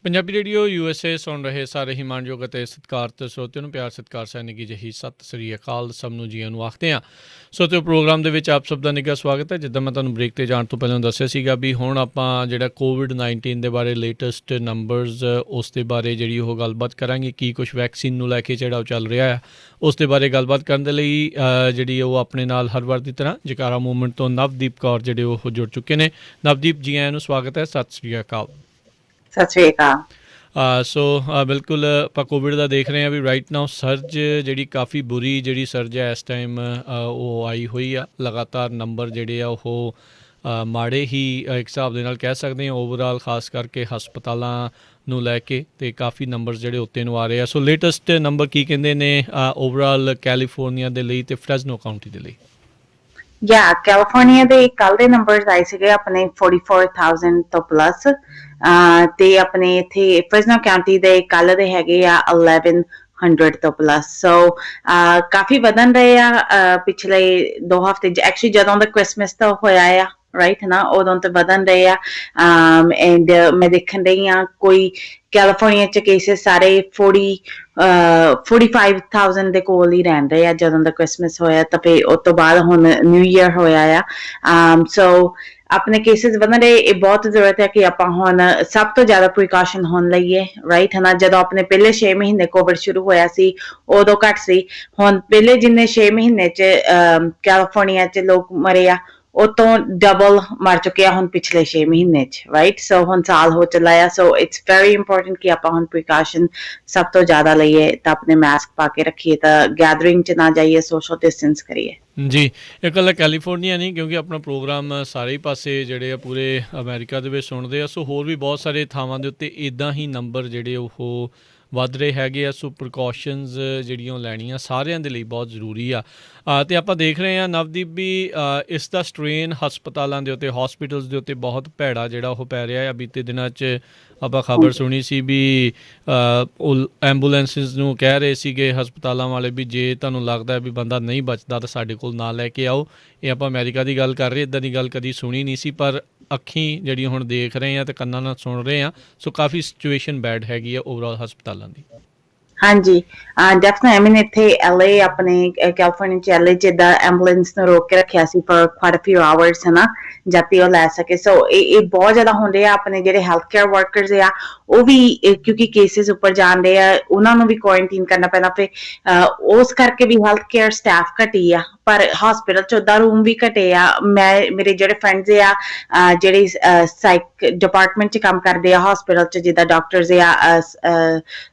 Punjabi radio USA ਸੁਣ ਰਹੇ ਸਾਰੇ ਹੀ ਮਾਣਯੋਗ ਅਤੇ ਸਤਿਕਾਰਤ ਸਰੋਤਿਆਂ ਨੂੰ ਪਿਆਰ ਸਤਿਕਾਰ ਸੈਨਿਕੀ ਜਿਹੀ ਸਤਿ ਸ੍ਰੀ ਅਕਾਲ ਸਭ ਨੂੰ ਜੀਆਂ ਨੂੰ ਆਖਦੇ ਹਾਂ। ਸਰੋਤਿਓ ਪ੍ਰੋਗਰਾਮ ਦੇ ਵਿੱਚ ਆਪ ਸਭ ਦਾ ਨਿੱਘਾ ਸਵਾਗਤ ਹੈ। ਜਿੱਦਾਂ ਮੈਂ ਤੁਹਾਨੂੰ ਬ੍ਰੇਕ 'ਤੇ ਜਾਣ ਤੋਂ ਪਹਿਲਾਂ ਦੱਸਿਆ ਸੀਗਾ ਵੀ ਹੁਣ ਆਪਾਂ ਜਿਹੜਾ COVID-19 ਦੇ ਬਾਰੇ ਲੇਟੈਸਟ ਨੰਬਰਸ ਉਸ ਦੇ ਬਾਰੇ ਜਿਹੜੀ ਉਹ ਗੱਲਬਾਤ ਕਰਾਂਗੇ। ਕੀ ਕੁਛ ਵੈਕਸੀਨ ਨੂੰ ਲੈ ਕੇ ਜਿਹੜਾ ਉਹ ਚੱਲ ਰਿਹਾ ਆ ਉਸ ਦੇ ਬਾਰੇ ਗੱਲਬਾਤ ਕਰਨ ਦੇ ਲਈ ਜਿਹੜੀ ਉਹ ਆਪਣੇ ਨਾਲ ਹਰ ਵਾਰ ਦੀ ਤਰ੍ਹਾਂ ਜਕਾਰਾ ਮੂਵਮੈਂਟ ਤੋਂ ਨਵਦੀਪ ਕੌਰ ਜਿਹੜੇ ਉਹ ਜੁੜ ਚੁੱਕੇ ਨੇ। ਨਵਦੀਪ ਜੀ ਆਇਆਂ ਨੂੰ ਸਵਾਗਤ ਹੈ। ਸਤਿ ਸ੍ਰੀ ਅਕਾਲ। ਸਤਿ ਸ਼੍ਰੀ ਅਕਾਲ। ਸੋ ਬਿਲਕੁਲ ਆਪਾਂ ਕੋਵਿਡ ਦਾ ਦੇਖ ਰਹੇ ਹਾਂ ਵੀ ਰਾਈਟ ਨਾਓ ਸਰਜ ਜਿਹੜੀ ਕਾਫੀ ਬੁਰੀ ਜਿਹੜੀ ਸਰਜ ਹੈ ਇਸ ਟਾਈਮ ਉਹ ਆਈ ਹੋਈ ਆ। ਲਗਾਤਾਰ ਨੰਬਰ ਜਿਹੜੇ ਆ ਉਹ ਮਾੜੇ ਹੀ ਇੱਕ ਹਿਸਾਬ ਦੇ ਨਾਲ ਕਹਿ ਸਕਦੇ ਹਾਂ ਓਵਰਆਲ, ਖਾਸ ਕਰਕੇ ਹਸਪਤਾਲਾਂ ਨੂੰ ਲੈ ਕੇ ਅਤੇ ਕਾਫੀ ਨੰਬਰ ਜਿਹੜੇ ਉੱਤੇ ਨੂੰ ਆ ਰਹੇ ਆ। ਸੋ ਲੇਟੈਸਟ ਨੰਬਰ ਕੀ ਕਹਿੰਦੇ ਨੇ ਓਵਰਆਲ ਕੈਲੀਫੋਰਨੀਆ ਦੇ ਲਈ ਅਤੇ ਫਰੈਜ਼ਨੋ ਕਾਊਂਟੀ ਦੇ ਲਈ? ਕੈਲੀਫੋਰਨੀਆ ਦੇ ਕੱਲ ਦੇ ਨੰਬਰਸ ਆਏ ਸੀਗੇ ਆਪਣੇ 44,000 ਤੋਂ ਪਲੱਸ, ਤੇ ਆਪਣੇ ਇੱਥੇ ਫ੍ਰੈਜ਼ਨੋ ਕਾਉਂਟੀ ਦੇ ਕੱਲ ਦੇ ਹੈਗੇ ਆ 1100 ਤੋਂ ਪਲੱਸ। ਸੋ ਕਾਫੀ ਵਧਣ ਰਹੇ ਆ ਪਿਛਲੇ 2 ਹਫ਼ਤੇ। ਐਕਚੁਅਲੀ ਜਦੋਂ ਦਾ ਕ੍ਰਿਸਮਸ ਤੋਂ ਹੋਇਆ ਆ ਰਾਈਟ ਨਾ, ਉਦੋਂ ਤੋਂ ਵਧਣ ਰਹੇ ਆ। ਐਂਡ ਮੈਂ ਦੇਖਣ ਰਹੀ ਹਾਂ ਕੋਈ ਕੈਲੀਫੋਰਨੀਆ 'ਚ ਕੇਸਿਸ ਸਾਰੇ 45,000 ਦੇ ਕੋਲ ਹੀ ਰਹਿ ਰਹੇ ਆ ਜਦੋਂ ਦਾ ਕ੍ਰਿਸਮਸ ਹੋਇਆ। ਤਾਂ ਫਿਰ ਉਸ ਤੋਂ ਬਾਅਦ ਹੁਣ ਨਿਊ ਈਅਰ ਹੋਇਆ ਆ। ਸੋ ਆਪਣੇ ਕੇਸਿਸ ਵਧਣ ਰਹੇ। ਇਹ ਬਹੁਤ ਜ਼ਰੂਰਤ ਹੈ ਕਿ ਆਪਾਂ ਹੁਣ ਸਭ ਤੋਂ ਜ਼ਿਆਦਾ ਪ੍ਰੀਕਾਸ਼ਨ ਹੁਣ ਲਈਏ ਰਾਈਟ ਹੈ ਨਾ। ਜਦੋਂ ਆਪਣੇ ਪਹਿਲੇ 6 ਮਹੀਨੇ ਕੋਵਿਡ ਸ਼ੁਰੂ ਹੋਇਆ ਸੀ ਉਦੋਂ ਘੱਟ ਸੀ। ਹੁਣ ਪਹਿਲੇ ਜਿੰਨੇ 6 ਮਹੀਨੇ 'ਚ ਕੈਲੀਫੋਰਨੀਆ 'ਚ ਲੋਕ ਮਰੇ ਆ ਉਹ ਤੋਂ ਡਬਲ ਮਰ ਚੁੱਕੇ ਆ ਹੁਣ ਪਿਛਲੇ 6 ਮਹੀਨੇ 'ਚ ਰਾਈਟ। ਸੋ ਹੁਣ ਸਾਲ ਹੋ ਚੱਲਾ ਆ। ਸੋ ਇਟਸ ਵੈਰੀ ਇੰਪੋਰਟੈਂਟ ਕਿ ਆਪਾਂ ਹੁਣ ਪ੍ਰੀਕਾਸ਼ਨ ਸਭ ਤੋਂ ਜ਼ਿਆਦਾ ਲਈਏ ਤਾਂ ਆਪਣੇ ਮਾਸਕ ਪਾ ਕੇ ਰੱਖੀਏ, ਤਾਂ ਗੈਦਰਿੰਗ 'ਚ ਨਾ ਜਾਈਏ, ਸੋਸ਼ਲ ਡਿਸਟੈਂਸ ਕਰੀਏ। ਜੀ, ਇਹ ਇਕੱਲਾ ਕੈਲੀਫੋਰਨੀਆ ਨਹੀਂ, ਕਿਉਂਕਿ ਆਪਣਾ ਪ੍ਰੋਗਰਾਮ ਸਾਰੇ ਹੀ ਪਾਸੇ ਜਿਹੜੇ ਆ ਪੂਰੇ ਅਮਰੀਕਾ ਦੇ ਵਿੱਚ ਸੁਣਦੇ ਆ। ਸੋ ਹੋਰ ਵੀ ਬਹੁਤ ਸਾਰੇ ਥਾਵਾਂ ਦੇ ਉੱਤੇ ਇੱਦਾਂ ਹੀ ਨੰਬਰ ਜਿਹੜੇ ਉਹ ਵੱਧ ਰਹੇ ਹੈਗੇ ਆ। ਸੋ ਪ੍ਰੀਕਾਸ਼ਨਸ ਜਿਹੜੀਆਂ ਉਹ ਲੈਣੀਆਂ ਸਾਰਿਆਂ ਦੇ ਲਈ ਬਹੁਤ ਜ਼ਰੂਰੀ ਆ। ਅਤੇ ਆਪਾਂ ਦੇਖ ਰਹੇ ਹਾਂ ਨਵਦੀਪ ਵੀ ਇਸ ਦਾ ਸਟ੍ਰੇਨ ਹਸਪਤਾਲਾਂ ਦੇ ਉੱਤੇ, ਹੌਸਪੀਟਲਸ ਦੇ ਉੱਤੇ ਬਹੁਤ ਭੈੜਾ ਜਿਹੜਾ ਉਹ ਪੈ ਰਿਹਾ ਆ। ਬੀਤੇ ਦਿਨਾਂ 'ਚ ਆਪਾਂ ਖਬਰ ਸੁਣੀ ਸੀ ਵੀ ਐਂਬੂਲੈਂਸਿਸ ਨੂੰ ਕਹਿ ਰਹੇ ਸੀਗੇ ਹਸਪਤਾਲਾਂ ਵਾਲੇ ਵੀ ਜੇ ਤੁਹਾਨੂੰ ਲੱਗਦਾ ਵੀ ਬੰਦਾ ਨਹੀਂ ਬਚਦਾ ਤਾਂ ਸਾਡੇ ਕੋਲ ਨਾ ਲੈ ਕੇ ਆਓ। ਇਹ ਆਪਾਂ ਅਮਰੀਕਾ ਦੀ ਗੱਲ ਕਰ ਰਹੇ, ਇੱਦਾਂ ਦੀ ਗੱਲ ਕਦੀ ਸੁਣੀ ਨਹੀਂ ਸੀ, ਪਰ ਅੱਖੀਂ ਜਿਹੜੀਆਂ ਹੁਣ ਦੇਖ ਰਹੇ ਹਾਂ ਅਤੇ ਕੰਨਾਂ ਨਾਲ ਸੁਣ ਰਹੇ ਹਾਂ। ਸੋ ਕਾਫੀ ਸਿਚੁਏਸ਼ਨ ਬੈਡ ਹੈਗੀ ਆ ਓਵਰਆਲ ਹਸਪਤਾਲਾਂ ਦੀ। ਹਾਂਜੀ, ਡੈਫੀਨਿਟਲੀ। ਆਈ ਮੀਨ ਇੱਥੇ LA ਆਪਣੇ ਕੈਲੀਫੋਰਨੀਆ 'ਚ LA 'ਚ ਏਦਾਂ ਐਂਬੂਲੈਂਸ ਨੂੰ ਰੋਕ ਕੇ ਰੱਖਿਆ ਸੀ for quite a few hours ਹੈ ਨਾ, ਜਦ ਤੱਕ ਉਹ ਲੈ ਸਕੇ। ਸੋ ਇਹ ਬਹੁਤ ਜ਼ਿਆਦਾ ਹੁੰਦੇ ਆ। ਆਪਣੇ ਜਿਹੜੇ ਹੈਲਥ ਕੇਅਰ ਵਰਕਰਸ ਆ ਉਹ ਵੀ ਕਿਉਂਕਿ ਕੇਸਿਸ ਉੱਪਰ ਜਾਂਦੇ ਆ, ਉਹਨਾਂ ਨੂੰ ਵੀ ਕੁਆਰੰਟਾਈਨ ਕਰਨਾ ਪੈਣਾ। ਫਿਰ ਉਸ ਕਰਕੇ ਵੀ ਹੈਲਥ ਕੇਅਰ ਸਟਾਫ ਘਟੀ ਆ, ਪਰ ਹਸਪੀਟਲ 'ਚ ਉੱਦਾਂ ਰੂਮ ਵੀ ਘਟੇ ਆ। ਮੇਰੇ ਜਿਹੜੇ ਫਰੈਂਡਸ ਆ ਜਿਹੜੇ ਸਾਈਕ ਡਿਪਾਰਟਮੈਂਟ 'ਚ ਕੰਮ ਕਰਦੇ ਆ ਹਸਪੀਟਲ 'ਚ, ਜਿੱਦਾਂ ਡਾਕਟਰਸ ਆ,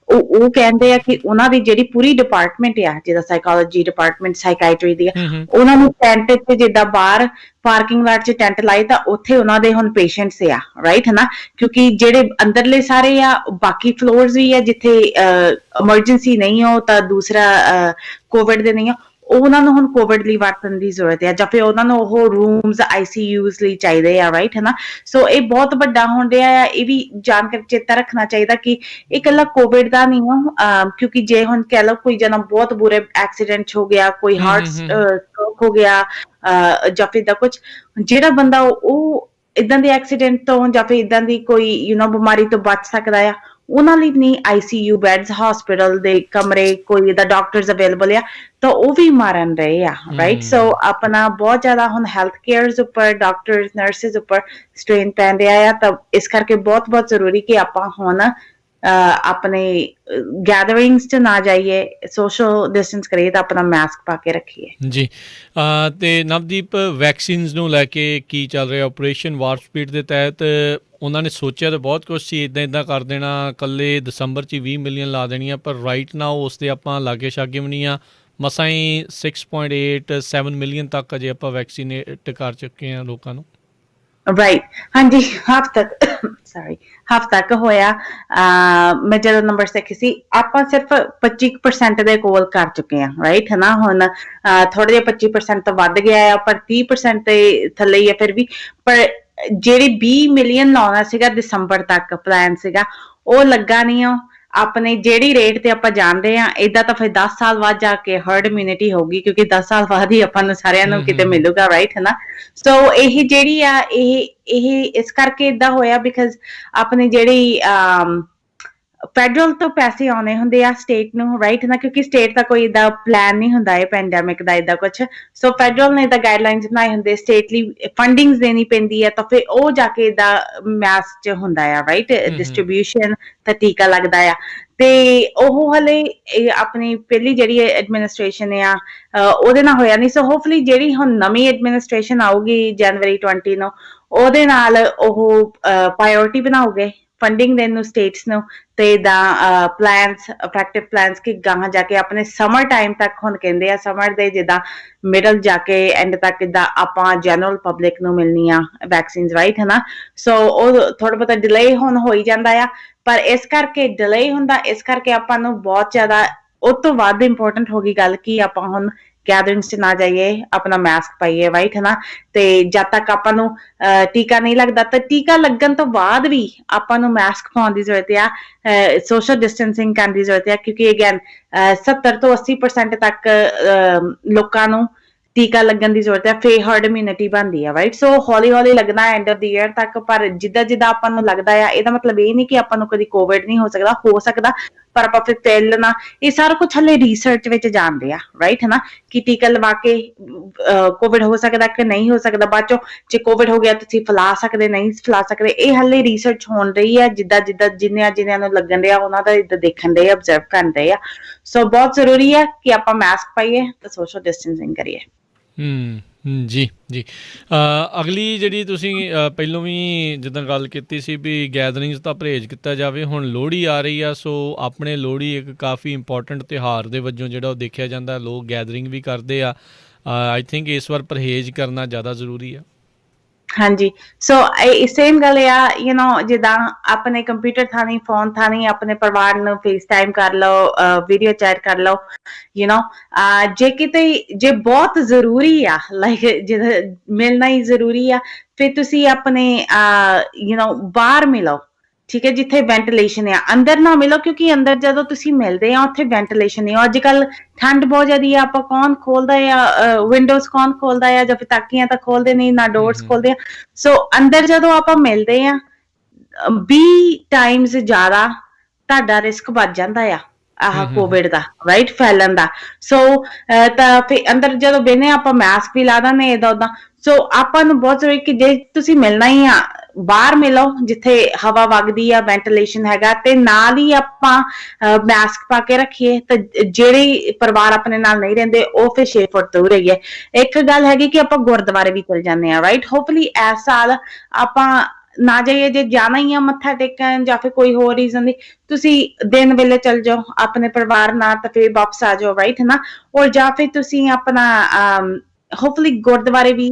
ਉਹ ਕਹਿੰਦੇ ਆ ਕਿ ਉਹਨਾਂ ਦੀ ਜਿਹੜੀ ਪੂਰੀ ਡਿਪਾਰਟਮੈਂਟ ਆ, ਜਿੱਦਾਂ ਸਾਈਕੋਲੋਜੀ ਡਿਪਾਰਟਮੈਂਟ, ਸਾਈਕਾਇਟਰੀ ਦੀ ਆ, ਉਹਨਾਂ ਨੂੰ ਟੈਂਟ 'ਚ ਜਿੱਦਾਂ ਬਾਹਰ ਪਾਰਕਿੰਗ ਲਾਟ 'ਚ ਟੈਂਟ ਲਾਏ ਤਾਂ ਉੱਥੇ ਉਹਨਾਂ ਦੇ ਹੁਣ ਪੇਸ਼ੈਂਟਸ ਆ ਰਾਈਟ ਹੈ ਨਾ। ਕਿਉਂਕਿ ਜਿਹੜੇ ਅੰਦਰਲੇ ਸਾਰੇ ਆ ਬਾਕੀ ਫਲੋਰਸ ਵੀ ਆ ਜਿੱਥੇ ਐਮਰਜੈਂਸੀ ਨਹੀਂ ਹੋ ਤਾਂ ਦੂਸਰਾ ਕੋਵਿਡ ਦੇ ਨਹੀਂ ਆ, ਉਹਨਾਂ ਨੂੰ ਹੁਣ ਕੋਵਿਡ ਲਈ ਵਰਤਣ ਦੀ ਜ਼ਰੂਰਤ ਹੈ, ਜਾਂ ਫਿਰ ਉਹਨਾਂ ਨੂੰ ਉਹ ਰੂਮਸ ICUs ਲਈ ਚਾਹੀਦੇ ਆ ਰਾਈਟ ਹੈ ਨਾ। ਸੋ ਇਹ ਬਹੁਤ ਵੱਡਾ ਹੋਣ ਡਿਆ ਆ। ਇਹ ਵੀ ਜਾਣਕਾਰੀ ਚੇਤਾ ਰੱਖਣਾ ਚਾਹੀਦਾ ਕਿ ਇਹ ਇਕੱਲਾ ਕੋਵਿਡ ਦਾ ਨਹੀਂ ਆ, ਕਿਉਂਕਿ ਜੇ ਹੁਣ ਕਹਿ ਲਓ ਕੋਈ ਜਣਾ ਬਹੁਤ ਬੁਰੇ ਐਕਸੀਡੈਂਟ ਹੋ ਗਿਆ, ਕੋਈ ਹਾਰਟ ਸਟ੍ਰੋਕ ਹੋ ਗਿਆ ਜਾਂ ਫਿਰ ਦਾ ਕੁਝ, ਜਿਹੜਾ ਬੰਦਾ ਉਹ ਇਦਾਂ ਦੇ ਐਕਸੀਡੈਂਟ ਤੋਂ ਜਾਂ ਫਿਰ ਇਦਾਂ ਦੀ ਕੋਈ ਬਿਮਾਰੀ ਤੋਂ ਬਚ ਸਕਦਾ ਆ, ਉਹਨਾਂ ਲਈ ਨਹੀਂ ICU ਬੈਡਸ, ਹਸਪੀਟਲ ਦੇ ਕਮਰੇ, ਕੋਈ ਇਹਦਾ ਡਾਕਟਰਸ ਅਵੇਲੇਬਲ ਆ, ਤਾਂ ਉਹ ਵੀ ਮਾਰਨ ਰਹੇ ਆ ਰਾਈਟ। ਸੋ ਆਪਣਾ ਬਹੁਤ ਜ਼ਿਆਦਾ ਹੁਣ ਹੈਲਥ ਕੇਅਰਸ ਉੱਪਰ, ਡਾਕਟਰਸ, ਨਰਸਿਸ ਉੱਪਰ ਸਟ੍ਰੇਨ ਪੈ ਰਿਹਾ ਆ। ਤਾਂ ਇਸ ਕਰਕੇ ਬਹੁਤ ਬਹੁਤ ਜ਼ਰੂਰੀ ਕਿ ਆਪਾਂ ਹੁਣ ਆਪਣੇ ਗੈਦਰਿੰਗਸ 'ਚ ਨਾ ਜਾਈਏ, ਸੋਸ਼ਲ ਡਿਸਟੈਂਸ ਕਰੀਏ ਤਾਂ ਆਪਣਾ ਮਾਸਕ ਪਾ ਕੇ ਰੱਖੀਏ। ਜੀ, ਅਤੇ ਨਵਦੀਪ ਵੈਕਸੀਨਸ ਨੂੰ ਲੈ ਕੇ ਕੀ ਚੱਲ ਰਿਹਾ? ਆਪਰੇਸ਼ਨ ਵਾਰਪ ਸਪੀਡ ਦੇ ਤਹਿਤ ਉਹਨਾਂ ਨੇ ਸੋਚਿਆ ਤਾਂ ਬਹੁਤ ਕੁਛ ਸੀ, ਇੱਦਾਂ ਕਰ ਦੇਣਾ, ਇਕੱਲੇ ਦਸੰਬਰ 'ਚ 20 ਮਿਲੀਅਨ ਲਾ ਦੇਣੀਆਂ, ਪਰ ਰਾਈਟ ਨਾਓ ਉਸ ਦੇ ਆਪਾਂ ਲਾਗੇ ਛਾਗੇ ਵੀ ਨਹੀਂ ਆ। ਮਸਾਂ ਹੀ 6.87 ਮਿਲੀਅਨ ਤੱਕ ਅਜੇ ਆਪਾਂ ਵੈਕਸੀਨੇਟ ਕਰ ਚੁੱਕੇ ਹਾਂ ਲੋਕਾਂ ਨੂੰ। ਰਾਈਟ, ਹਾਂਜੀ, ਹਫ਼ਤਾ ਤੱਕ ਹੋਇਆ। ਮੈਂ ਜਦੋਂ ਨੰਬਰ ਦੇਖੇ ਸੀ ਆਪਾਂ ਸਿਰਫ 25% ਦੇ ਕੋਲ ਕਰ ਚੁੱਕੇ ਹਾਂ ਰਾਈਟ ਹੈ ਨਾ। ਹੁਣ ਥੋੜਾ ਜਿਹਾ 25% ਤੋਂ ਵੱਧ ਗਿਆ ਆ, ਪਰ 30% ਦੇ ਥੱਲੇ ਹੀ ਆ ਫਿਰ ਵੀ। ਪਰ ਜਿਹੜੀ 20 ਮਿਲੀਅਨ ਲਾਉਣਾ ਸੀਗਾ ਦਸੰਬਰ ਤੱਕ ਪਲਾਨ ਸੀਗਾ, ਉਹ ਲੱਗਾ ਨਹੀਂ। ਉਹ ਆਪਣੇ ਜਿਹੜੀ ਰੇਟ ਤੇ ਆਪਾਂ ਜਾਣਦੇ ਹਾਂ, ਏਦਾਂ ਤਾਂ ਫਿਰ 10 ਸਾਲ ਬਾਅਦ ਜਾ ਕੇ ਹਰਡ ਇਮਿਊਨਿਟੀ ਹੋਊਗੀ, ਕਿਉਂਕਿ 10 ਸਾਲ ਬਾਅਦ ਹੀ ਆਪਾਂ ਨੂੰ ਸਾਰਿਆਂ ਨੂੰ ਕਿਤੇ ਮਿਲੂਗਾ ਰਾਈਟ ਹੈ ਨਾ। ਸੋ ਇਹ ਜਿਹੜੀ ਆ ਇਹ ਇਸ ਕਰਕੇ ਏਦਾਂ ਹੋਇਆ ਬਿਕਾਜ਼ ਆਪਣੀ ਜਿਹੜੀ ਫੈਡਰਲ ਤੋਂ ਪੈਸੇ ਆਉਣੇ ਹੁੰਦੇ ਆ ਸਟੇਟ ਨੂੰ, ਰਾਈਟ ਨਾ, ਕਿਉਂਕਿ ਸਟੇਟ ਦਾ ਕੋਈ ਏਦਾਂ ਪਲਾਨ ਨਹੀਂ ਹੁੰਦਾ ਇਹ ਪੈਂਡੈਮਿਕ ਦਾ ਏਦਾਂ ਕੁਛ। ਸੋ ਫੈਡਰਲ ਨੇ ਤਾਂ ਗਾਈਡਲਾਈਨਸ ਬਣਾਏ ਹੁੰਦੇ, ਸਟੇਟ ਲਈ ਫੰਡਿੰਗਸ ਦੇਣੀ ਪੈਂਦੀ ਹੈ, ਤਾਂ ਫਿਰ ਉਹ ਜਾ ਕੇ ਏਦਾਂ ਮੈਸ ਚ ਹੁੰਦਾ ਆ, ਰਾਈਟ, ਡਿਸਟਰੀਬਿਊਸ਼ਨ ਤਾਂ ਟੀਕਾ ਲੱਗਦਾ ਆ। ਤੇ ਉਹ ਹਲੇ ਆਪਣੀ ਪਹਿਲੀ ਜਿਹੜੀ ਐਡਮਿਨਿਸਟ੍ਰੇਸ਼ਨ ਆ ਉਹਦੇ ਨਾਲ ਹੋਇਆ ਨਹੀਂ। ਸੋ ਹੋਪਫੁਲੀ ਜਿਹੜੀ ਹੁਣ ਨਵੀਂ ਐਡਮਿਨਿਸਟ੍ਰੇਸ਼ਨ ਆਊਗੀ ਜਨਵਰੀ 20 ਨੂੰ, ਉਹਦੇ ਨਾਲ ਉਹ ਪ੍ਰਾਇੋਰਟੀ ਬਣਾਉਗੇ ਫੰਡਿੰਗ ਦੇਣ ਨੂੰ ਸਟੇਟਸ ਨੂੰ, ਤੇ ਇਦਾਂ ਪਲਾਨਸ, ਇਫੈਕਟਿਵ ਪਲਾਨਸ ਕਿ ਗਾਹਾਂ ਜਾ ਕੇ ਆਪਣੇ ਸਮਰ ਟਾਈਮ ਤੱਕ, ਹੁਣ ਕਹਿੰਦੇ ਆ ਸਮਰ ਦੇ ਜਿੱਦਾਂ ਮਿਡਲ ਜਾ ਕੇ ਐਂਡ ਤੱਕ ਇਦਾਂ ਆਪਾਂ ਜਨਰਲ ਪਬਲਿਕ ਨੂੰ ਮਿਲਣੀ ਆ ਵੈਕਸੀਨਸ, ਰਾਈਟ, ਹਨਾ। ਸੋ ਉਹ ਥੋੜਾ ਬਹੁਤਾ ਡਿਲੇ ਹੁਣ ਹੋ ਹੀ ਜਾਂਦਾ ਆ, ਪਰ ਇਸ ਕਰਕੇ ਡਿਲੇ ਹੁੰਦਾ, ਇਸ ਕਰਕੇ ਆਪਾਂ ਨੂੰ ਬਹੁਤ ਜ਼ਿਆਦਾ ਉਹ ਤੋਂ ਵੱਧ ਇੰਪੋਰਟੈਂਟ ਹੋ ਗਈ ਗੱਲ ਕਿ ਆਪਾਂ ਹੁਣ ਗੈਦਰਿੰਗਸ 'ਚ ਨਾ ਜਾਈਏ, ਆਪਣਾ ਮਾਸਕ ਪਾਈਏ, ਰਾਈਟ, ਹਨਾ। ਤੇ ਜਦ ਤੱਕ ਆਪਾਂ ਨੂੰ ਟੀਕਾ ਨਹੀਂ ਲੱਗਦਾ, ਤਾਂ ਟੀਕਾ ਲੱਗਣ ਤੋਂ ਬਾਅਦ ਵੀ ਆਪਾਂ ਨੂੰ ਮਾਸਕ ਪਾਉਣ ਦੀ ਜ਼ਰੂਰਤ ਆ, ਸੋਸ਼ਲ ਡਿਸਟੈਂਸਿੰਗ ਕਰਨ ਦੀ ਜ਼ਰੂਰਤ ਆ, ਕਿਉਂਕਿ ਅਗੇਨ 70 ਤੋਂ 80% ਤੱਕ ਲੋਕਾਂ ਨੂੰ ਟੀਕਾ ਲੱਗਣ ਦੀ ਜ਼ਰੂਰਤ ਹੈ, ਫੇਰ ਹਰਡ ਇਮਿਊਨਿਟੀ ਬਣਦੀ ਆ, ਰਾਈਟ। ਸੋ ਹੌਲੀ ਹੌਲੀ ਲੱਗਣਾ ਐਂਡ ਆਫ ਦੀ ਈਅਰ ਤੱਕ, ਪਰ ਜਿੱਦਾਂ ਜਿੱਦਾਂ ਆਪਾਂ ਨੂੰ ਲੱਗਦਾ ਆ, ਇਹਦਾ ਮਤਲਬ ਇਹ ਨਹੀਂ ਕਿ ਆਪਾਂ ਨੂੰ ਕਦੀ ਕੋਵਿਡ ਨਹੀਂ ਹੋ ਸਕਦਾ, ਹੋ ਸਕਦਾ, ਪਰ ਆਪਾਂ ਫਿਰ ਪਹਿਲਣਾ ਇਹ ਸਾਰਾ ਕੁਝ ਹਲੇ ਰਿਸਰਚ ਵਿੱਚ ਜਾਣਦੇ ਆ, ਰਾਈਟ, ਹਨਾ, ਕਿ ਟੀਕਾ ਲਵਾ ਕੇ ਕੋਵਿਡ ਹੋ ਸਕਦਾ ਕਿ ਨਹੀਂ ਹੋ ਸਕਦਾ, ਬਾਅਦ ਚੋਂ ਜੇ ਕੋਵਿਡ ਹੋ ਗਿਆ ਤੁਸੀਂ ਫੈਲਾ ਸਕਦੇ, ਨਹੀਂ ਫੈਲਾ ਸਕਦੇ, ਇਹ ਹਲੇ ਰਿਸਰਚ ਹੋਣ ਰਹੀ ਹੈ। ਜਿੱਦਾਂ ਜਿੱਦਾਂ ਜਿਨ੍ਹਾਂ ਨੂੰ ਲੱਗਣ ਡਿਆ ਉਹਨਾਂ ਦਾ ਇੱਦਾਂ ਦੇਖਣ ਡਏ, ਅਬਜ਼ਰਵ ਕਰਨ ਡਏ ਆ। ਸੋ ਬਹੁਤ ਜ਼ਰੂਰੀ ਹੈ ਕਿ ਆਪਾਂ ਮਾਸਕ ਪਾਈਏ ਤੇ ਸੋਸ਼ਲ ਡਿਸਟੈਂਸਿੰਗ ਕਰੀਏ। ਜੀ ਜੀ। ਅਗਲੀ ਜਿਹੜੀ ਤੁਸੀਂ ਪਹਿਲੋਂ ਵੀ ਜਿੱਦਾਂ ਗੱਲ ਕੀਤੀ ਸੀ ਵੀ ਗੈਦਰਿੰਗਸ ਦਾ ਪਰਹੇਜ਼ ਕੀਤਾ ਜਾਵੇ, ਹੁਣ ਲੋਹੜੀ ਆ ਰਹੀ ਆ, ਸੋ ਆਪਣੇ ਲੋਹੜੀ ਇੱਕ ਕਾਫੀ ਇੰਪੋਰਟੈਂਟ ਤਿਉਹਾਰ ਦੇ ਵਜੋਂ ਜਿਹੜਾ ਉਹ ਦੇਖਿਆ ਜਾਂਦਾ, ਲੋਕ ਗੈਦਰਿੰਗ ਵੀ ਕਰਦੇ ਆ। ਆਈ ਥਿੰਕ ਇਸ ਵਾਰ ਪਰਹੇਜ਼ ਕਰਨਾ ਜ਼ਿਆਦਾ ਜ਼ਰੂਰੀ ਆ। ਹਾਂਜੀ, ਸੋ ਸੇਮ ਗੱਲ ਆ, ਜਿੱਦਾਂ ਆਪਣੇ ਕੰਪਿਊਟਰ ਥਾਣੀ, ਫੋਨ ਥਾਣੀ ਆਪਣੇ ਪਰਿਵਾਰ ਨੂੰ ਫੇਸ ਟਾਈਮ ਕਰ ਲਓ, ਵੀਡੀਓ ਚੈਟ ਕਰ ਲਓ, ਜੇ ਕਿਤੇ ਜੇ ਬਹੁਤ ਜ਼ਰੂਰੀ ਆ, ਲਾਈਕ ਜਿਹਦਾ ਮਿਲਣਾ ਹੀ ਜ਼ਰੂਰੀ ਆ, ਫਿਰ ਤੁਸੀਂ ਆਪਣੇ ਬਾਹਰ ਮਿਲੋ, ਠੀਕ ਹੈ, ਜਿੱਥੇ ਵੈਂਟੀਲੇਸ਼ਨ ਆ। ਅੰਦਰ ਨਾ ਮਿਲੋ, ਕਿਉਂਕਿ ਅੰਦਰ ਜਦੋਂ ਤੁਸੀਂ ਮਿਲਦੇ ਆ ਉੱਥੇ ਵੈਂਟੀਲੇਸ਼ਨ ਨਹੀਂ। ਅੱਜ ਕੱਲ ਠੰਡ ਬਹੁਤ ਜ਼ਿਆਦੀ ਆ, ਆਪਾਂ ਕੌਣ ਖੋਲਦਾ ਆ ਵਿੰਡੋਜ਼, ਕੌਣ ਖੋਲਦਾ ਆ, ਜਾਂ ਫਿਰ ਤਾਕੀਆਂ ਤਾਂ ਖੋਲਦੇ ਨਹੀਂ, ਨਾ ਡੋਰਸ ਖੋਲਦੇ ਆ। ਸੋ ਅੰਦਰ ਜਦੋਂ ਆਪਾਂ ਮਿਲਦੇ ਆ 20 ਟਾਈਮਸ ਜ਼ਿਆਦਾ ਤੁਹਾਡਾ ਰਿਸਕ ਵੱਧ ਜਾਂਦਾ ਆ ਆਹ ਕੋਵਿਡ ਦਾ, ਰਾਈਟ, ਫੈਲਣ ਦਾ। ਸੋ ਤਾਂ ਫਿਰ ਅੰਦਰ ਜਦੋਂ ਬਹਿਨੇ ਆਪਾਂ ਮਾਸਕ ਵੀ ਲਾ ਦਿੰਦੇ ਏਦਾਂ ਉਦਾਂ। ਸੋ ਆਪਾਂ ਨੂੰ ਬਹੁਤ ਜ਼ਰੂਰੀ ਕਿ ਜੇ ਤੁਸੀਂ ਮਿਲਣਾ ਹੀ ਆ, ਬਾਹਰ ਮਿਲੋ ਜਿੱਥੇ ਹਵਾ ਵਗਦੀ ਆ, ਵੈਂਟੀਲੇਸ਼ਨ ਹੈਗਾ, ਤੇ ਨਾਲ ਹੀ ਆਪਾਂ ਮਾਸਕ ਪਾ ਕੇ ਰੱਖੀਏ। ਤੇ ਜਿਹੜੇ ਪਰਿਵਾਰ ਆਪਣੇ ਨਾਲ ਨਹੀਂ ਰਹਿੰਦੇ ਉਹ ਫਿਰ 6 ਫੁੱਟ ਦੂਰ ਰਹੀਏ। ਇੱਕ ਗੱਲ ਹੈਗੀ ਕਿ ਆਪਾਂ ਗੁਰਦੁਆਰੇ ਵੀ ਚਲ ਜਾਂਦੇ ਆ, ਰਾਈਟ। ਹੋਪਫੁਲੀ ਇਸ ਸਾਲ ਆਪਾਂ ਨਾ ਜਾਈਏ, ਜੇ ਜਾਣਾ ਹੀ ਆ ਮੱਥਾ ਟੇਕਣ ਜਾਂ ਫਿਰ ਕੋਈ ਹੋਰ ਰੀਜ਼ਨ ਦੀ, ਤੁਸੀਂ ਦਿਨ ਵੇਲੇ ਚਲ ਜਾਓ ਆਪਣੇ ਪਰਿਵਾਰ ਨਾਲ, ਤਾਂ ਫਿਰ ਵਾਪਸ ਆ ਜਾਓ, ਰਾਈਟ, ਹਨਾ। ਔਰ ਜਾਂ ਫਿਰ ਤੁਸੀਂ ਆਪਣਾ ਹੋਪਫੁਲੀ ਗੁਰਦੁਆਰੇ ਵੀ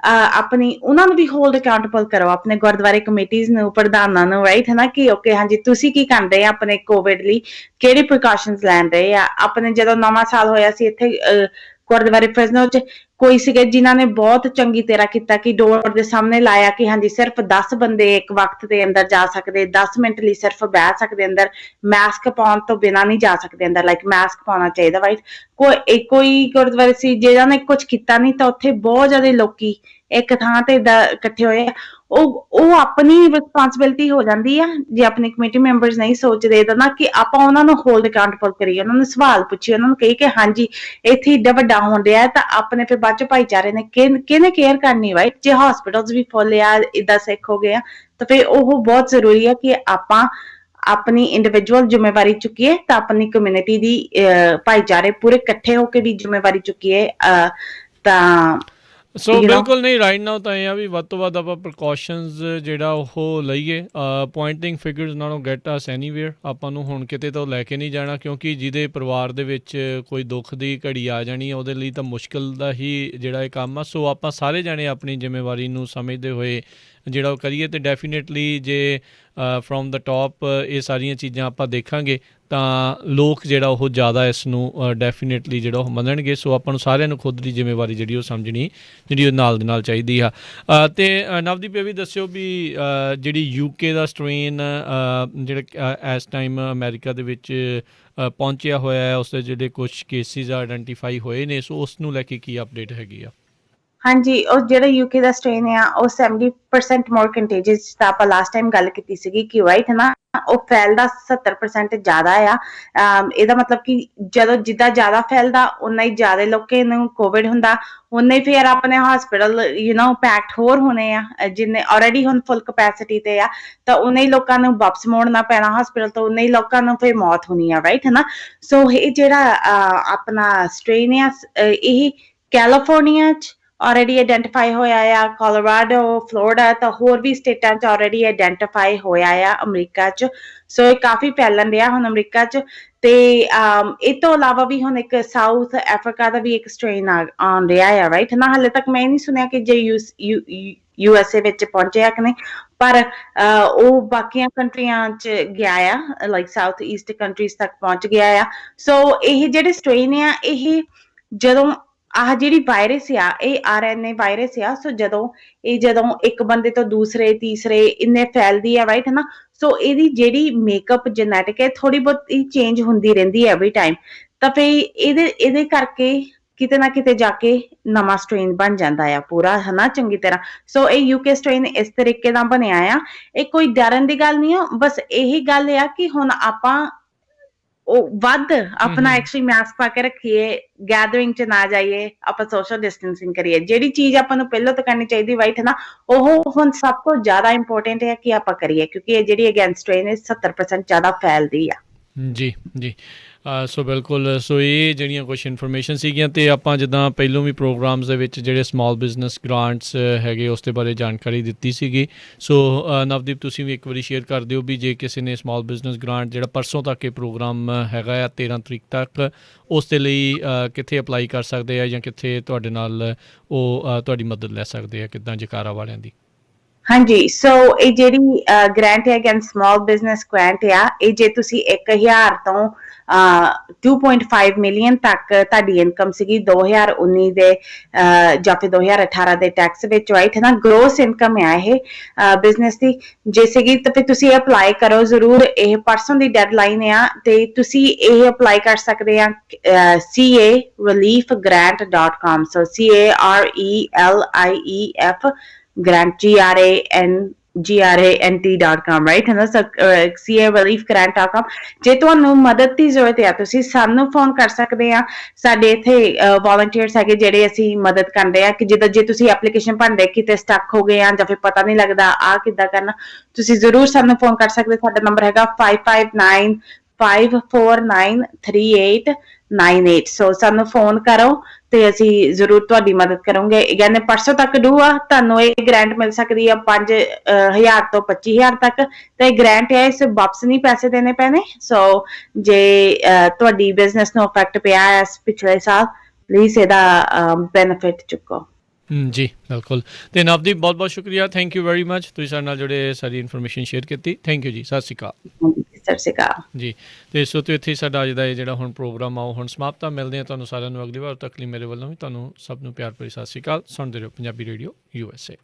ਆਪਣੀ ਉਹਨਾਂ ਨੂੰ ਵੀ ਹੋਲਡ ਅਕਾਊਂਟੇਬਲ ਕਰੋ, ਆਪਣੇ ਗੁਰਦੁਆਰੇ ਕਮੇਟੀਜ਼ ਨੂੰ, ਪ੍ਰਧਾਨਾਂ ਨੂੰ, ਰਾਈਟ, ਹਨਾ, ਕਿ ਓਕੇ ਹਾਂਜੀ ਤੁਸੀਂ ਕੀ ਕਰ ਰਹੇ ਆ ਆਪਣੇ ਕੋਵਿਡ ਲਈ, ਕਿਹੜੇ ਪ੍ਰੀਕਾਸ਼ਨਸ ਲੈਣ ਰਹੇ ਆ। ਆਪਣੇ ਜਦੋਂ ਨਵਾਂ ਸਾਲ ਹੋਇਆ ਸੀ ਇੱਥੇ ਗੁਰਦੁਆਰੇ ਫਰਜ਼ਨੋ ਚ ਕੋਈ ਸੀਗੇ ਜਿਨ੍ਹਾਂ ਨੇ ਬਹੁਤ ਚੰਗੀ ਤਰ੍ਹਾਂ ਕੀਤਾ ਕਿ ਡੋਰ ਦੇ ਸਾਹਮਣੇ ਲਾਇਆ ਕਿ ਹਾਂਜੀ ਸਿਰਫ 10 ਬੰਦੇ ਇੱਕ ਵਕਤ ਦੇ ਅੰਦਰ ਜਾ ਸਕਦੇ, 10 ਮਿੰਟ ਲਈ ਸਿਰਫ ਬਹਿ ਸਕਦੇ ਅੰਦਰ, ਮਾਸਕ ਪਾਉਣ ਤੋਂ ਬਿਨਾਂ ਨਹੀਂ ਜਾ ਸਕਦੇ ਅੰਦਰ, ਲਾਈਕ ਮਾਸਕ ਪਾਉਣਾ ਚਾਹੀਦਾ, ਰਾਈਟ। ਕੋਈ ਗੁਰਦੁਆਰੇ ਸੀ ਜਿਹਨਾਂ ਨੇ ਕੁਝ ਕੀਤਾ ਨਹੀਂ, ਤਾਂ ਉੱਥੇ ਬਹੁਤ ਜ਼ਿਆਦਾ ਲੋਕੀ ਇੱਕ ਥਾਂ ਤੇ ਇਕੱਠੇ ਹੋਏ ਆ। ਉਹ ਆਪਣੀ ਰਿਸਪਾਂਸਿਬਿਲਿਟੀ ਹੋ ਜਾਂਦੀ ਆ, ਜੇ ਆਪਣੇ ਕਮੇਟੀ ਮੈਂਬਰਸ ਨਹੀਂ ਸੋਚਦੇ ਇਹਦਾ ਨਾ, ਕਿ ਆਪਾਂ ਉਹਨਾਂ ਨੂੰ ਹੋਲਡ ਅਕਾਊਂਟੇਬਲ ਕਰੀਏ, ਉਹਨਾਂ ਨੂੰ ਸਵਾਲ ਪੁੱਛੀਏ, ਉਹਨਾਂ ਨੂੰ ਕਹੀਏ ਕਿ ਹਾਂਜੀ ਇੱਥੇ ਏਡਾ ਵੱਡਾ ਹੋਣ ਡਿਆ, ਤਾਂ ਆਪਣੇ ਫਿਰ ਬਾਅਦ ਚੋਂ ਭਾਈਚਾਰੇ ਨੇ ਕਿਹਨੇ ਕੇਅਰ ਕਰਨੀ, ਰਾਈਟ। ਜੇ ਹਸਪੀਟਲਸ ਵੀ ਫੁੱਲ ਆ, ਏਦਾਂ ਸਿੱਖ ਹੋ ਗਏ ਆ, ਤਾਂ ਫਿਰ ਉਹ ਬਹੁਤ ਜ਼ਰੂਰੀ ਆ ਕਿ ਆਪਾਂ ਆਪਣੀ ਇੰਡੀਵਿਜੂਅਲ ਜ਼ਿੰਮੇਵਾਰੀ ਚੁੱਕੀਏ, ਤਾਂ ਆਪਣੀ ਕਮਿਊਨਿਟੀ ਦੀ ਭਾਈਚਾਰੇ ਪੂਰੇ ਇਕੱਠੇ ਹੋ ਕੇ ਵੀ ਜ਼ਿੰਮੇਵਾਰੀ ਚੁੱਕੀਏ। ਤਾਂ ਸੋ ਬਿਲਕੁਲ ਨਹੀਂ, ਰਾਈਟ ਨਾਓ ਤਾਂ ਇਹ ਆ ਵੀ ਵੱਧ ਤੋਂ ਵੱਧ ਆਪਾਂ ਪ੍ਰੀਕਾਸ਼ਨਸ ਜਿਹੜਾ ਉਹ ਲਈਏ। ਪੁਆਇੰਟਿੰਗ ਫਿਗਰਸ ਨਾਲੋਂ ਗੈਟ ਅਸ ਐਨੀਵੇਅਰ, ਆਪਾਂ ਨੂੰ ਹੁਣ ਕਿਤੇ ਤੋਂ ਲੈ ਕੇ ਨਹੀਂ ਜਾਣਾ, ਕਿਉਂਕਿ ਜਿਹਦੇ ਪਰਿਵਾਰ ਦੇ ਵਿੱਚ ਕੋਈ ਦੁੱਖ ਦੀ ਘੜੀ ਆ ਜਾਣੀ ਆ, ਉਹਦੇ ਲਈ ਤਾਂ ਮੁਸ਼ਕਿਲ ਦਾ ਹੀ ਜਿਹੜਾ ਇਹ ਕੰਮ ਆ। ਸੋ ਆਪਾਂ ਸਾਰੇ ਜਾਣੇ ਆਪਣੀ ਜ਼ਿੰਮੇਵਾਰੀ ਨੂੰ ਸਮਝਦੇ ਹੋਏ ਜਿਹੜਾ ਉਹ ਕਰੀਏ, ਅਤੇ ਡੈਫੀਨੇਟਲੀ ਜੇ ਫਰੋਮ ਦਾ ਟੋਪ ਇਹ ਸਾਰੀਆਂ ਚੀਜ਼ਾਂ ਆਪਾਂ ਦੇਖਾਂਗੇ ਤਾਂ ਲੋਕ ਜਿਹੜਾ ਉਹ ਜ਼ਿਆਦਾ ਇਸ ਨੂੰ ਡੈਫੀਨੇਟਲੀ ਜਿਹੜਾ ਉਹ ਮੰਨਣਗੇ। ਸੋ ਆਪਾਂ ਨੂੰ ਸਾਰਿਆਂ ਨੂੰ ਖੁਦ ਦੀ ਜ਼ਿੰਮੇਵਾਰੀ ਜਿਹੜੀ ਉਹ ਸਮਝਣੀ ਜਿਹੜੀ ਉਹ ਨਾਲ ਦੇ ਨਾਲ ਚਾਹੀਦੀ ਆ। ਅਤੇ ਨਵਦੀਪ ਇਹ ਵੀ ਦੱਸਿਓ ਵੀ ਜਿਹੜੀ UK ਦਾ ਸਟ੍ਰੇਨ ਜਿਹੜਾ ਇਸ ਟਾਈਮ ਅਮਰੀਕਾ ਦੇ ਵਿੱਚ ਪਹੁੰਚਿਆ ਹੋਇਆ ਹੈ, ਉਸ ਦੇ ਜਿਹੜੇ ਕੁਛ ਕੇਸਿਸ ਆਈਡੈਂਟੀਫਾਈ ਹੋਏ ਨੇ, ਸੋ ਉਸ ਨੂੰ ਲੈ ਕੇ ਕੀ ਅਪਡੇਟ ਹੈਗੀ ਆ? ਹਾਂਜੀ, ਉਹ ਜਿਹੜਾ ਯੂਕੇ ਦਾ ਸਟ੍ਰੇਨ ਆ ਉਹ 70% ਮੋਰ ਕੰਟੇਜੀਅਸ, ਤਾਂ ਆਪਾਂ ਲਾਸਟ ਟਾਈਮ ਗੱਲ ਕੀਤੀ ਸੀਗੀ ਕਿ ਰਾਈਟ ਹੈ ਨਾ, ਉਹ ਫੈਲਦਾ 70% ਜ਼ਿਆਦਾ ਆ। ਇਹਦਾ ਮਤਲਬ ਕਿ ਜਦੋਂ ਜਿੱਦਾਂ ਜ਼ਿਆਦਾ ਫੈਲਦਾ ਉਨਾ ਹੀ ਜ਼ਿਆਦਾ ਲੋਕਾਂ ਨੂੰ ਕੋਵਿਡ ਹੁੰਦਾ, ਉਨੇ ਹੀ ਫਿਰ ਆਪਣੇ ਹਸਪੀਟਲ ਪੈਕਡ ਹੋਰ ਹੋਣੇ ਆ, ਜਿੰਨੇ ਆਲਰੇਡੀ ਹੁਣ ਫੁੱਲ ਕਪੈਸਿਟੀ ਤੇ ਆ, ਤਾਂ ਉਨੇ ਹੀ ਲੋਕਾਂ ਨੂੰ ਵਾਪਸ ਮੋੜਨਾ ਪੈਣਾ ਹਸਪੀਟਲ ਤੋਂ, ਉਨੇ ਹੀ ਲੋਕਾਂ ਨੂੰ ਫਿਰ ਮੌਤ ਹੋਣੀ ਆ, ਰਾਈਟ ਹੈ ਨਾ। ਸੋ ਇਹ ਜਿਹੜਾ ਆਪਣਾ ਸਟ੍ਰੇਨ ਆ, ਇਹ ਕੈਲੀਫੋਰਨੀਆ 'ਚ ਆਲਰੇਡੀ ਆਇਡੈਂਟੀਫਾਈ ਹੋਇਆ ਆ, ਕੋਲੋਰਾਡੋ, ਫਲੋਰੀਡਾ, ਤਾਂ ਹੋਰ ਵੀ ਸਟੇਟਾਂ 'ਚ ਆਲਰੇਡੀ ਆਇਡੈਂਟੀਫਾਈ ਹੋਇਆ ਆ, ਅਮਰੀਕਾ 'ਚ। ਸੋ ਇਹ ਕਾਫੀ ਫੈਲਣ ਡਿਆ ਹੁਣ ਅਮਰੀਕਾ 'ਚ। ਤੇ ਇਹ ਤੋਂ ਇਲਾਵਾ ਵੀ ਹੁਣ ਇੱਕ ਸਾਊਥ ਅਫਰੀਕਾ ਦਾ ਵੀ ਇੱਕ ਸਟ੍ਰੇਨ ਆਉਣ ਰਿਹਾ ਆ, ਰਾਈਟ ਹੈ ਨਾ। ਹਾਲੇ ਤੱਕ ਮੈਂ ਇਹ ਨਹੀਂ ਸੁਣਿਆ ਕਿ ਜੇ USA ਵਿੱਚ ਪਹੁੰਚਿਆ ਕਿ ਨਹੀਂ, ਪਰ ਉਹ ਬਾਕੀਆਂ ਕੰਟਰੀਆਂ 'ਚ ਗਿਆ ਆ, ਲਾਈਕ ਸਾਊਥ ਈਸਟ ਕੰਟਰੀਜ਼ ਤੱਕ ਪਹੁੰਚ ਗਿਆ ਆ। ਸੋ ਇਹ ਜਿਹੜੇ ਸਟ੍ਰੇਨ ਆ, ਇਹ ਜਦੋਂ ਆਹ ਜਿਹੜੀ ਵਾਇਰਸ ਆ, ਇਹ RNA ਵਾਇਰਸ ਆ। ਸੋ ਜਦੋਂ ਇੱਕ ਬੰਦੇ ਤੋਂ ਦੂਸਰੇ ਤੀਸਰੇ ਇੰਨੇ ਫੈਲਦੀ ਆ, ਰਾਈਟ ਹੈ ਨਾ। ਸੋ ਇਹਦੀ ਜਿਹੜੀ ਮੇਕਅਪ ਜੈਨੇਟਿਕ ਹੈ, ਥੋੜੀ ਬਹੁਤ ਚੇਂਜ ਹੁੰਦੀ ਰਹਿੰਦੀ ਹੈ ਐਵਰੀ ਟਾਈਮ, ਤਾਂ ਫਿਰ ਇਹਦੇ ਕਰਕੇ ਕਿਤੇ ਨਾ ਕਿਤੇ ਜਾ ਕੇ ਨਵਾਂ ਸਟ੍ਰੇਨ ਬਣ ਜਾਂਦਾ ਆ ਪੂਰਾ, ਹਨਾ, ਚੰਗੀ ਤਰ੍ਹਾਂ। ਸੋ ਇਹ ਯੂਕੇ ਸਟ੍ਰੇਨ ਇਸ ਤਰੀਕੇ ਨਾਲ ਬਣਿਆ ਆ। ਇਹ ਕੋਈ ਡਰਨ ਦੀ ਗੱਲ ਨਹੀਂ ਆ, ਬਸ ਇਹੀ ਗੱਲ ਆ ਕਿ ਹੁਣ ਆਪਾਂ ਉਹ ਵੱਧ ਆਪਣਾ ਐਕਚੁਅਲੀ ਮਾਸਕ ਪਾ ਕੇ ਰੱਖੀਏ, ਗੈਦਰਿੰਗ 'ਚ ਨਾ ਜਾਈਏ, ਆਪਾਂ ਸੋਸ਼ਲ ਡਿਸਟੈਂਸਿੰਗ ਕਰੀਏ। ਜਿਹੜੀ ਚੀਜ਼ ਆਪਾਂ ਨੂੰ ਪਹਿਲਾਂ ਤੋਂ ਕਰਨੀ ਚਾਹੀਦੀ, ਰਾਈਟ ਹੈ ਨਾ, ਉਹ ਹੁਣ ਸਭ ਤੋਂ ਜ਼ਿਆਦਾ ਇੰਪੋਰਟੈਂਟ ਹੈ ਕਿ ਆਪਾਂ ਕਰੀਏ, ਕਿਉਂਕਿ ਇਹ ਜਿਹੜੀ ਅਗੇਂਸਟ ਸਟ੍ਰੇਨ ਹੈ 70% ਜ਼ਿਆਦਾ ਫੈਲਦੀ ਆ। ਜੀ ਜੀ। ਸੋ ਬਿਲਕੁਲ, ਸੋ ਇਹ ਜਿਹੜੀਆਂ ਕੁਛ ਇਨਫੋਰਮੇਸ਼ਨ ਸੀਗੀਆਂ, ਅਤੇ ਆਪਾਂ ਜਿੱਦਾਂ ਪਹਿਲੋਂ ਵੀ ਪ੍ਰੋਗਰਾਮਸ ਦੇ ਵਿੱਚ ਜਿਹੜੇ ਸਮਾਲ ਬਿਜ਼ਨਸ ਗ੍ਰਾਂਟਸ ਹੈਗੇ ਉਸ ਦੇ ਬਾਰੇ ਜਾਣਕਾਰੀ ਦਿੱਤੀ ਸੀਗੀ। ਸੋ ਨਵਦੀਪ, ਤੁਸੀਂ ਵੀ ਇੱਕ ਵਾਰੀ ਸ਼ੇਅਰ ਕਰ ਦਿਓ ਵੀ ਜੇ ਕਿਸੇ ਨੇ ਸਮਾਲ ਬਿਜ਼ਨਸ ਗ੍ਰਾਂਟ ਜਿਹੜਾ ਪਰਸੋਂ ਤੱਕ ਇਹ ਪ੍ਰੋਗਰਾਮ ਹੈਗਾ ਆ 13 ਤਰੀਕ ਤੱਕ, ਉਸ ਦੇ ਲਈ ਕਿੱਥੇ ਅਪਲਾਈ ਕਰ ਸਕਦੇ ਆ, ਜਾਂ ਕਿੱਥੇ ਤੁਹਾਡੇ ਨਾਲ ਉਹ ਤੁਹਾਡੀ ਮਦਦ ਲੈ ਸਕਦੇ ਆ, ਕਿੱਦਾਂ ਜਕਾਰਾ ਵਾਲਿਆਂ ਦੀ? ਹਾਂਜੀ, ਸੋ ਇਹ ਜਿਹੜੀ ਗ੍ਰਾਂਟ ਹੈ ਅਗੇਂਸਟ ਸਮਾਲ ਬਿਜ਼ਨਸ ਗ੍ਰਾਂਟ ਆ, ਇਹ ਜੇ ਤੁਸੀਂ 1000 ਤੋਂ 2.5 ਮਿਲੀਅਨ ਤੱਕ ਤੁਹਾਡੀ ਇਨਕਮ ਸੀਗੀ 2019 ਦੇ ਜਾਂ ਫਿਰ 2018 ਦੇ ਟੈਕਸ ਵਿੱਚ, ਰਾਈਟ ਹੈ ਨਾ, ਗ੍ਰੋਸ ਇਨਕਮ ਆ ਇਹ ਬਿਜ਼ਨਸ ਦੀ ਜੇ ਸੀਗੀ, ਤਾਂ ਫਿਰ ਤੁਸੀਂ ਅਪਲਾਈ ਕਰੋ ਜ਼ਰੂਰ। ਇਹ ਪਰਸੋਂ ਦੀ ਡੈਡਲਾਈਨ ਆ, ਤੇ ਤੁਸੀਂ ਇਹ ਅਪਲਾਈ ਕਰ ਸਕਦੇ ਆ carelief.com, ਸੋ CARELIEF grant grant.com, right ਹੈ ਨਾ। careliefgrant.com। ਜੇ ਤੁਹਾਨੂੰ ਮਦਦ ਦੀ ਜ਼ਰੂਰਤ ਹੈ, ਤੁਸੀਂ ਸਾਨੂੰ ਫੋਨ ਕਰ ਸਕਦੇ ਆ। ਸਾਡੇ ਇੱਥੇ ਵੋਲੰਟੀਅਰਸ ਹੈਗੇ ਜਿਹੜੇ ਅਸੀਂ ਮਦਦ ਕਰਦੇ ਆ, ਕਿ ਜਿੱਦਾਂ ਜੇ ਤੁਸੀਂ ਐਪਲੀਕੇਸ਼ਨ ਭਰਦੇ ਕਿਤੇ ਸਟਕ ਹੋ ਗਏ ਆ, ਜਾਂ ਫਿਰ ਪਤਾ ਨਹੀਂ ਲੱਗਦਾ ਆ ਕਿੱਦਾਂ ਕਰਨਾ, ਤੁਸੀਂ ਜ਼ਰੂਰ ਸਾਨੂੰ ਫੋਨ ਕਰ ਸਕਦੇ। ਸਾਡਾ ਨੰਬਰ ਹੈਗਾ 559-549-3898। ਸੋ ਸਾਨੂੰ ਫੋਨ ਕਰੋ ਤੇ ਅਸੀਂ ਜ਼ਰੂਰ ਤੁਹਾਡੀ ਮਦਦ ਕਰਾਂਗੇ। ਕਹਿੰਦੇ ਪਰਸੋਂ ਤੱਕ ਡੂ ਆ, ਤੁਹਾਨੂੰ ਇਹ ਗ੍ਰਾਂਟ ਮਿਲ ਸਕਦੀ ਆ 5,000 ਤੋਂ 25,000 ਤੱਕ। ਤੇ ਗ੍ਰਾਂਟ ਹੈ, ਇਸ ਵਾਪਸ ਨਹੀਂ ਪੈਸੇ ਦੇਣੇ ਪੈਣੇ। ਸੋ ਜੇ ਤੁਹਾਡੀ ਬਿਜ਼ਨਸ ਨੂੰ ਇਫੈਕਟ ਪਿਆ ਇਸ ਪਿਛਲੇ ਸਾਲ, ਪਲੀਜ਼ ਇਹਦਾ ਬੈਨੀਫਿਟ ਚੁੱਕੋ। ਜੀ ਬਿਲਕੁਲ। ਅਤੇ ਨਵਦੀਪ, ਬਹੁਤ ਬਹੁਤ ਸ਼ੁਕਰੀਆ, ਥੈਂਕ ਯੂ ਵੈਰੀ ਮਚ, ਤੁਸੀਂ ਸਾਡੇ ਨਾਲ ਜਿਹੜੇ ਸਾਰੀ ਇਨਫੋਰਮੇਸ਼ਨ ਸ਼ੇਅਰ ਕੀਤੀ। ਥੈਂਕ ਯੂ ਜੀ, ਸਤਿ ਸ਼੍ਰੀ ਅਕਾਲ। ਸਤਿ ਸ਼੍ਰੀ ਅਕਾਲ ਜੀ। ਅਤੇ ਸੋ ਤੇ ਇੱਥੇ ਸਾਡਾ ਅੱਜ ਦਾ ਇਹ ਜਿਹੜਾ ਹੁਣ ਪ੍ਰੋਗਰਾਮ ਆ ਉਹ ਹੁਣ ਸਮਾਪਤ ਆ। ਮਿਲਦੇ ਹਾਂ ਤੁਹਾਨੂੰ ਸਾਰਿਆਂ ਨੂੰ ਅਗਲੀ ਵਾਰ ਤੱਕ ਲਈ ਮੇਰੇ ਵੱਲੋਂ ਵੀ ਤੁਹਾਨੂੰ ਸਭ ਨੂੰ ਪਿਆਰ ਭਰੀ ਸਤਿ ਸ਼੍ਰੀ ਅਕਾਲ। ਸੁਣਦੇ ਰਹੋ ਪੰਜਾਬੀ ਰੇਡੀਓ USA।